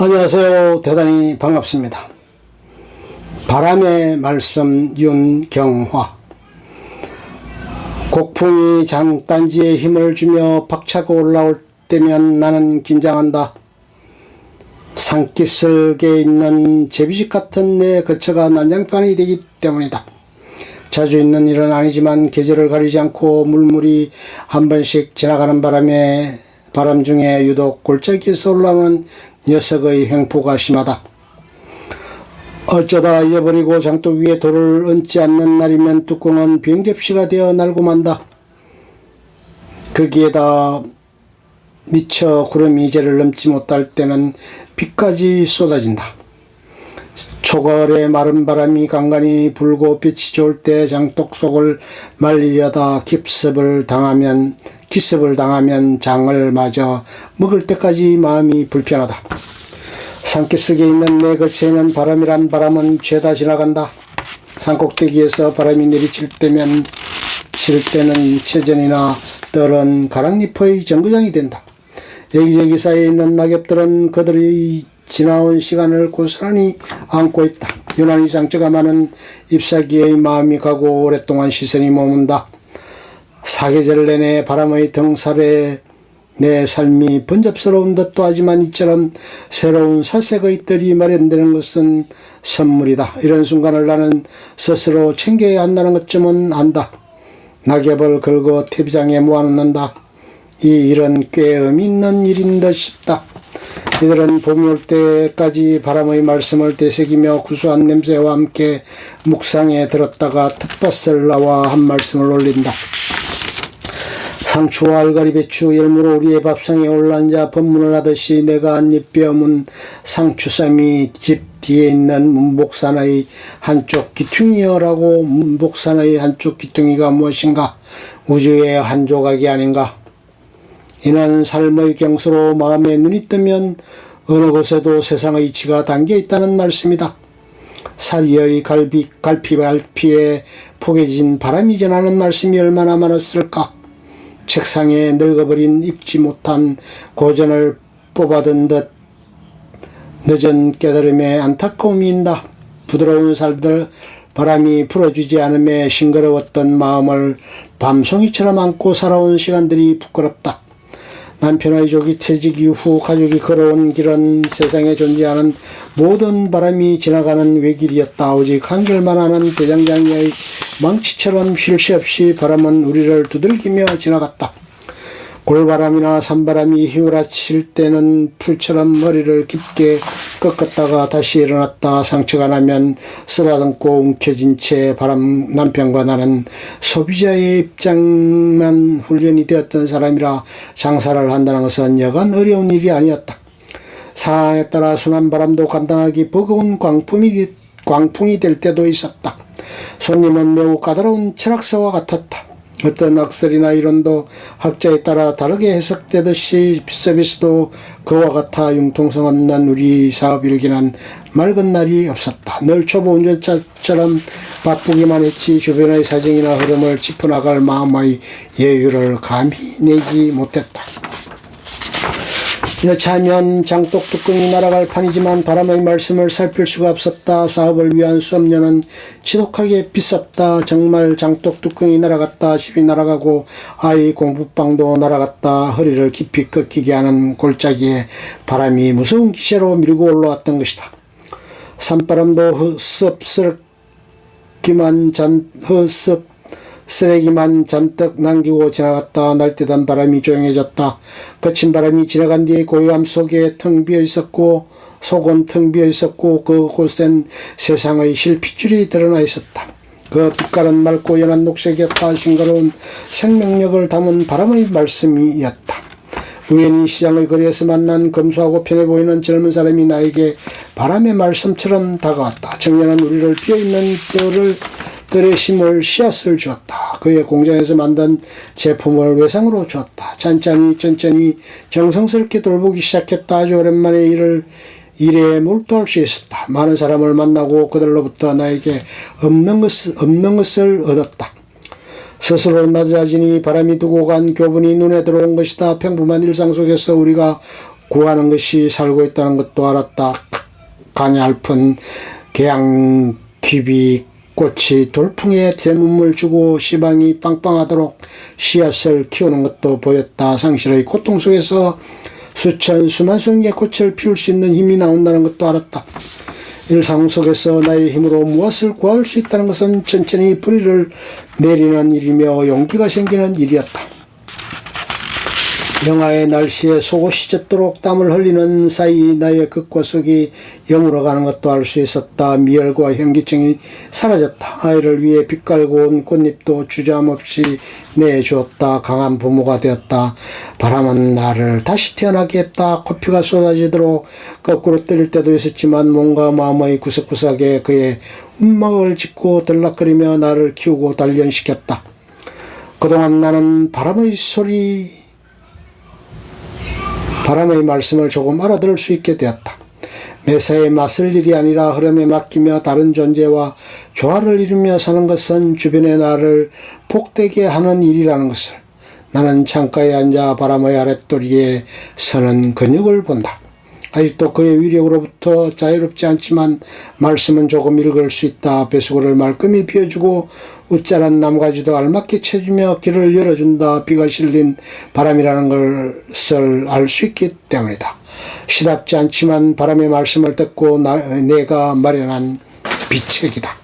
안녕하세요. 대단히 반갑습니다. 바람의 말씀 윤경화. 곡풍이 장단지에 힘을 주며 박차고 올라올 때면 나는 긴장한다. 산기슭에 있는 제비집 같은 내 거처가 난장판이 되기 때문이다. 자주 있는 일은 아니지만 계절을 가리지 않고 물물이 한 번씩 지나가는 바람 중에 유독 골짜기에서 올라오는 녀석의 횡포가 심하다. 어쩌다 잊어버리고 장독 위에 돌을 얹지 않는 날이면 뚜껑은 비행접시가 되어 날고 만다. 거기에다 미처 구름이 이제를 넘지 못할 때는 비까지 쏟아진다. 초가을에 마른 바람이 간간히 불고 빛이 좋을 때 장독 속을 말리려다 기습을 당하면 장을 맞아 먹을 때까지 마음이 불편하다. 산기슭에 있는 내 거처에는 바람이란 바람은 죄다 지나간다. 산꼭대기에서 바람이 내리칠 때는 채전이나 떨은 가랑잎의 정거장이 된다. 여기저기 쌓여 있는 낙엽들은 그들이 지나온 시간을 고스란히 안고 있다. 유난히 상처가 많은 잎사귀의 마음이 가고 오랫동안 시선이 머문다. 사계절 내내 바람의 등살에 내 삶이 번잡스러운 듯도 하지만 이처럼 새로운 사색의 뜰이 마련되는 것은 선물이다. 이런 순간을 나는 스스로 챙겨야 한다는 것쯤은 안다. 낙엽을 긁어 퇴비장에 모아놓는다. 이 일은 꽤 의미 있는 일인 듯 싶다. 이들은 봄이 올 때까지 바람의 말씀을 되새기며 구수한 냄새와 함께 묵상에 들었다가 텃밭을 나와 한 말씀을 올린다. 상추와 알가리, 배추, 열무로 우리의 밥상에 올라앉아 법문을 하듯이 내가 한 입 베어문 상추쌈이 집 뒤에 있는 문복산의 한쪽 기퉁이여라고. 문복산의 한쪽 기퉁이가 무엇인가? 우주의 한 조각이 아닌가? 이는 삶의 경수로 마음에 눈이 뜨면 어느 곳에도 세상의 이치가 담겨 있다는 말씀이다. 살 위의 갈피에 포개진 바람이 전하는 말씀이 얼마나 많았을까? 책상에 늙어버린 읽지 못한 고전을 뽑아든 듯 늦은 깨달음에 안타까움이 인다. 부드러운 살들 바람이 풀어주지 않음에 싱그러웠던 마음을 밤송이처럼 안고 살아온 시간들이 부끄럽다. 남편의 조기 퇴직 이후 가족이 걸어온 길은 세상에 존재하는 모든 바람이 지나가는 외길이었다. 오직 한결만 하는 대장장이의 망치처럼 쉴 새 없이 바람은 우리를 두들기며 지나갔다. 골바람이나 산바람이 휘몰아칠 때는 풀처럼 머리를 깊게 꺾었다가 다시 일어났다. 상처가 나면 쓰다듬고 움켜쥔 채 남편과 나는 소비자의 입장만 훈련이 되었던 사람이라 장사를 한다는 것은 여간 어려운 일이 아니었다. 상황에 따라 순한 바람도 감당하기 버거운 광풍이 될 때도 있었다. 손님은 매우 까다로운 철학서와 같았다. 어떤 학설이나 이론도 학자에 따라 다르게 해석되듯이 서비스도 그와 같아 융통성 없는 우리 사업 일기는 맑은 날이 없었다. 늘 초보 운전자처럼 바쁘기만 했지 주변의 사정이나 흐름을 짚어나갈 마음의 여유를 감히 내지 못했다. 여차하면 장독 뚜껑이 날아갈 판이지만 바람의 말씀을 살필 수가 없었다. 사업을 위한 수업료는 지독하게 비쌌다. 정말 장독 뚜껑이 날아갔다. 집이 날아가고 아이 공부방도 날아갔다. 허리를 깊이 꺾이게 하는 골짜기에 바람이 무서운 기세로 밀고 올라왔던 것이다. 산바람도 쓰레기만 잔뜩 남기고 지나갔다. 날뛰던 바람이 조용해졌다. 거친 바람이 지나간 뒤에 고요함 속에 텅 비어있었고 속은 텅 비어있었고 그곳엔 세상의 실핏줄이 드러나 있었다. 그 빛깔은 맑고 연한 녹색이었다. 싱그러운 생명력을 담은 바람의 말씀이었다. 우연히 시장의 거리에서 만난 검소하고 편해 보이는 젊은 사람이 나에게 바람의 말씀처럼 다가왔다. 청년은 우리를 비어있는 뜰에 심을 씨앗을 주었다. 그의 공장에서 만든 제품을 외상으로 주었다. 천천히 정성스럽게 돌보기 시작했다. 아주 오랜만에 일에 몰두할 수 있었다. 많은 사람을 만나고 그들로부터 나에게 없는 것을 얻었다. 스스로 낮아지니 바람이 두고 간 교훈이 눈에 들어온 것이다. 평범한 일상 속에서 우리가 구하는 것이 살고 있다는 것도 알았다. 가냘픈 개양귀비 꽃이 돌풍에 대문물 주고 시방이 빵빵하도록 씨앗을 키우는 것도 보였다. 상실의 고통 속에서 수만 송이의 꽃을 피울 수 있는 힘이 나온다는 것도 알았다. 일상 속에서 나의 힘으로 무엇을 구할 수 있다는 것은 천천히 뿌리를 내리는 일이며 용기가 생기는 일이었다. 영하의 날씨에 속옷이 젖도록 땀을 흘리는 사이 나의 극과 속이 여물어가는 것도 알 수 있었다. 미열과 현기증이 사라졌다. 아이를 위해 빛깔고 온 꽃잎도 주저함없이 내주었다. 강한 부모가 되었다. 바람은 나를 다시 태어나게 했다. 코피가 쏟아지도록 거꾸로 때릴 때도 있었지만 몸과 마음의 구석구석에 그의 움막을 짚고 들락거리며 나를 키우고 단련시켰다. 그동안 나는 바람의 말씀을 조금 알아들을 수 있게 되었다. 매사에 맞설 일이 아니라 흐름에 맡기며 다른 존재와 조화를 이루며 사는 것은 주변의 나를 복되게 하는 일이라는 것을 나는 창가에 앉아 바람의 아랫도리에 서는 근육을 본다. 아직도 그의 위력으로부터 자유롭지 않지만 말씀은 조금 읽을 수 있다. 배수구를 말끔히 비워주고 웃자란 나무가지도 알맞게 채주며 길을 열어준다. 비가 실린 바람이라는 것을 알 수 있기 때문이다. 시답지 않지만 바람의 말씀을 듣고 내가 마련한 비책이다.